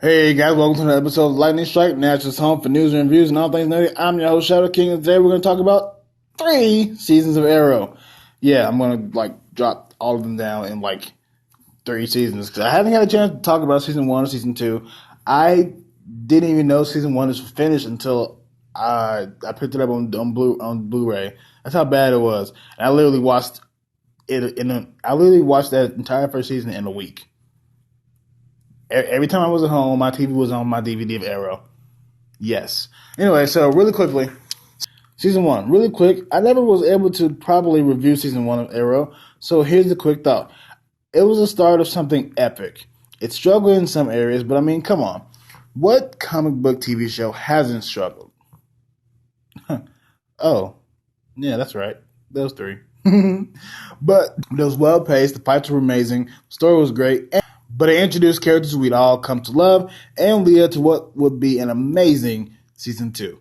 Hey guys, welcome to another episode of Lightning Strike, National's home for news and reviews and all things nerdy. I'm your host Shadoking, and today we're going to talk about 3 seasons of Arrow. Yeah, I'm going to drop all of them down in 3 seasons because I haven't had a chance to talk about season 1 or season 2. I didn't even know season 1 is finished until I picked it up on Blu-ray. That's how bad it was. And I literally watched that entire first season in a week. Every time I was at home, my TV was on my DVD of Arrow. Yes. Anyway, so really quickly, season 1. Really quick, I never was able to properly review season 1 of Arrow, so here's the quick thought. It was the start of something epic. It struggled in some areas, but I mean, come on. What comic book TV show hasn't struggled? Oh, yeah, that's right. Those 3. But it was well paced, the fights were amazing, the story was great, but it introduced characters we'd all come to love and lead to what would be an amazing season 2.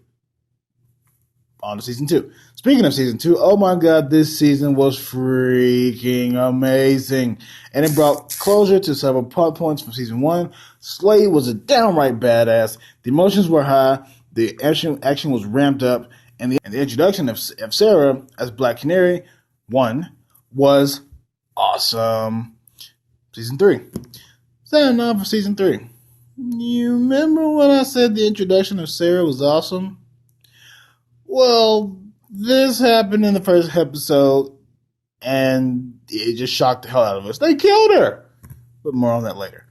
On to season 2. Speaking of season 2, oh my god, this season was freaking amazing. And it brought closure to several plot points from season 1. Slade was a downright badass. The emotions were high. The action was ramped up. And the introduction of Sarah as Black Canary 1 was awesome. Season 3. Signing on for season 3. You remember when I said the introduction of Sarah was awesome? Well, this happened in the first episode, and it just shocked the hell out of us. They killed her! But more on that later.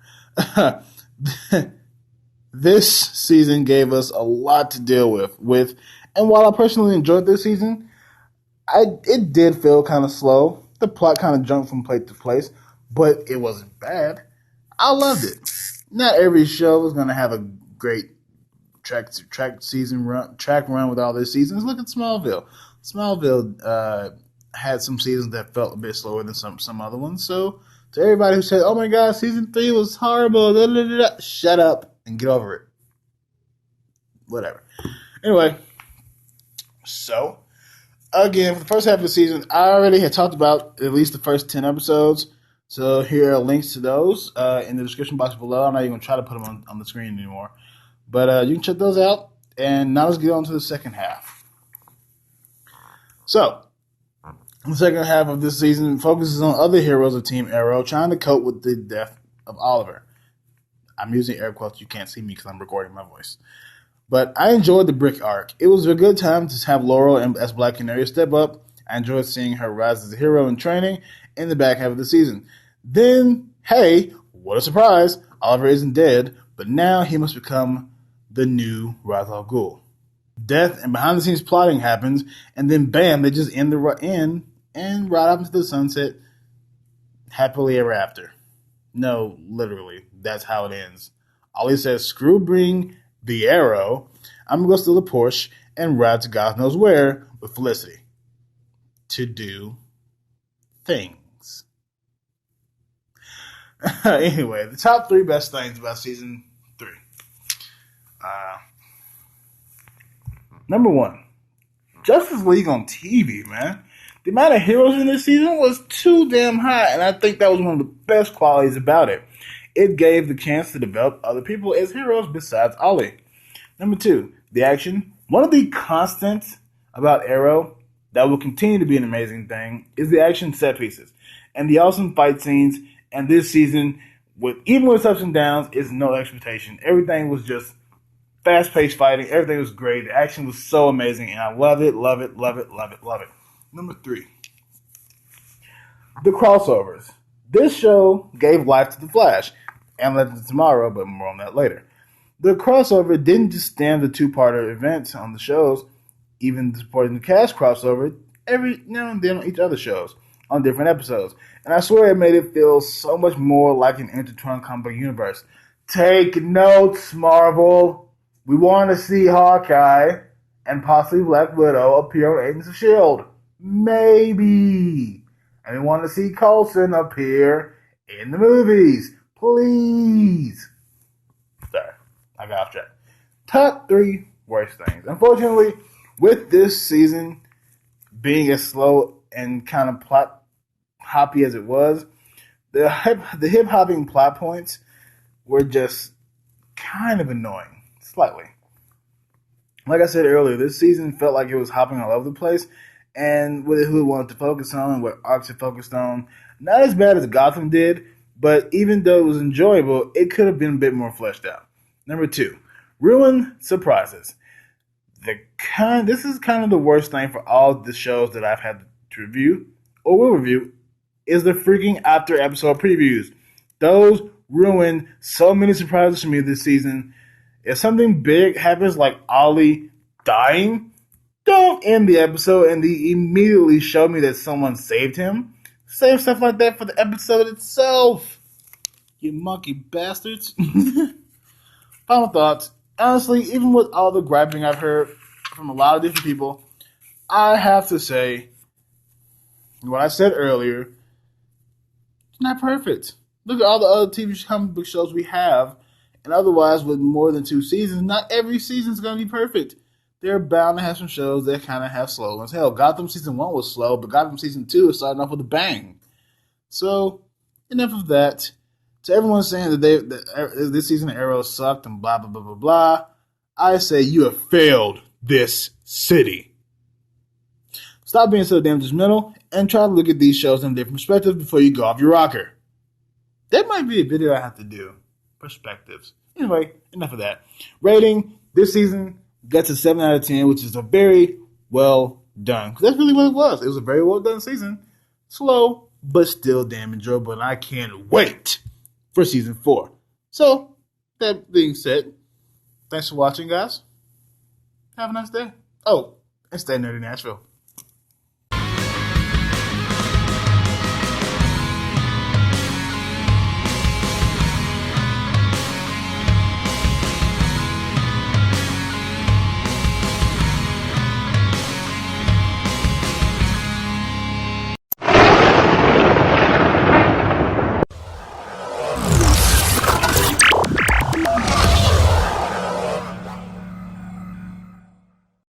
This season gave us a lot to deal with, and while I personally enjoyed this season, it did feel kind of slow. The plot kind of jumped from place to place, but it wasn't bad. I loved it. Not every show is going to have a great track run with all their seasons. Look at Smallville. Smallville had some seasons that felt a bit slower than some other ones. So to everybody who said, "Oh my God, season 3 was horrible," shut up and get over it. Whatever. Anyway, so again, for the first half of the season, I already had talked about at least the first 10 episodes. So here are links to those in the description box below. I'm not even going to try to put them on the screen anymore. But you can check those out. And now let's get on to the second half. So, the second half of this season focuses on other heroes of Team Arrow trying to cope with the death of Oliver. I'm using air quotes. You can't see me because I'm recording my voice. But I enjoyed the Brick arc. It was a good time to have Laurel as Black Canary step up. I enjoyed seeing her rise as a hero in training in the back half of the season. Then, hey, what a surprise, Oliver isn't dead, but now he must become the new Ra's al Ghul. Death and behind-the-scenes plotting happens, and then bam, they just end and ride off into the sunset happily ever after. No, literally, that's how it ends. Ollie says, screw bring the Arrow, I'm going to go steal a Porsche and ride to God knows where with Felicity. To do things. Anyway, the top 3 best things about season 3. Number 1, Justice League on TV, man. The amount of heroes in this season was too damn high, and I think that was one of the best qualities about it. It gave the chance to develop other people as heroes besides Ollie. Number 2, the action. One of the constants about Arrow that will continue to be an amazing thing is the action set pieces and the awesome fight scenes. And this season, even with ups and downs, is no expectation. Everything was just fast-paced fighting. Everything was great. The action was so amazing, and I love it, love it, love it, love it, love it. Number 3, the crossovers. This show gave life to The Flash and Legends of Tomorrow, but more on that later. The crossover didn't just stand the 2-parter events on the shows, even the supporting cast crossover every now and then on each other shows on different episodes. And I swear it made it feel so much more like an intertwined comic universe. Take notes, Marvel. We want to see Hawkeye and possibly Black Widow appear on Agents of S.H.I.E.L.D. Maybe. And we want to see Coulson appear in the movies. Please. Sorry, I got off track. Top 3 worst things. Unfortunately, with this season being as slow and kind of plot hoppy as it was, the hip hopping plot points were just kind of annoying, slightly. Like I said earlier, this season felt like it was hopping all over the place, and with who it wanted to focus on and what arcs it focused on. Not as bad as Gotham did, but even though it was enjoyable, it could have been a bit more fleshed out. Number 2, ruin surprises. This is kind of the worst thing for all the shows that I've had to review or will review is the freaking after episode previews. Those ruined so many surprises for me this season. If something big happens like Ollie dying, don't end the episode and immediately show me that someone saved him. Save stuff like that for the episode itself. You monkey bastards. Final thoughts. Honestly, even with all the griping I've heard from a lot of different people, I have to say what I said earlier. It's not perfect. Look at all the other TV comic book shows we have. And otherwise, with more than 2 seasons, not every season is going to be perfect. They're bound to have some shows that kind of have slow ones. Hell, Gotham Season 1 was slow, but Gotham Season 2 is starting off with a bang. So, enough of that. To everyone saying that this season of Arrow sucked and blah, blah, blah, blah, blah, I say you have failed this city. Stop being so damn judgmental and try to look at these shows in a different perspective before you go off your rocker. That might be a video I have to do. Perspectives. Anyway, enough of that. Rating, this season gets a 7 out of 10, which is a very well done. Because that's really what it was. It was a very well done season. Slow, but still damn enjoyable. And I can't wait for season 4. So, that being said, thanks for watching, guys. Have a nice day. Oh, and stay nerdy Nashville.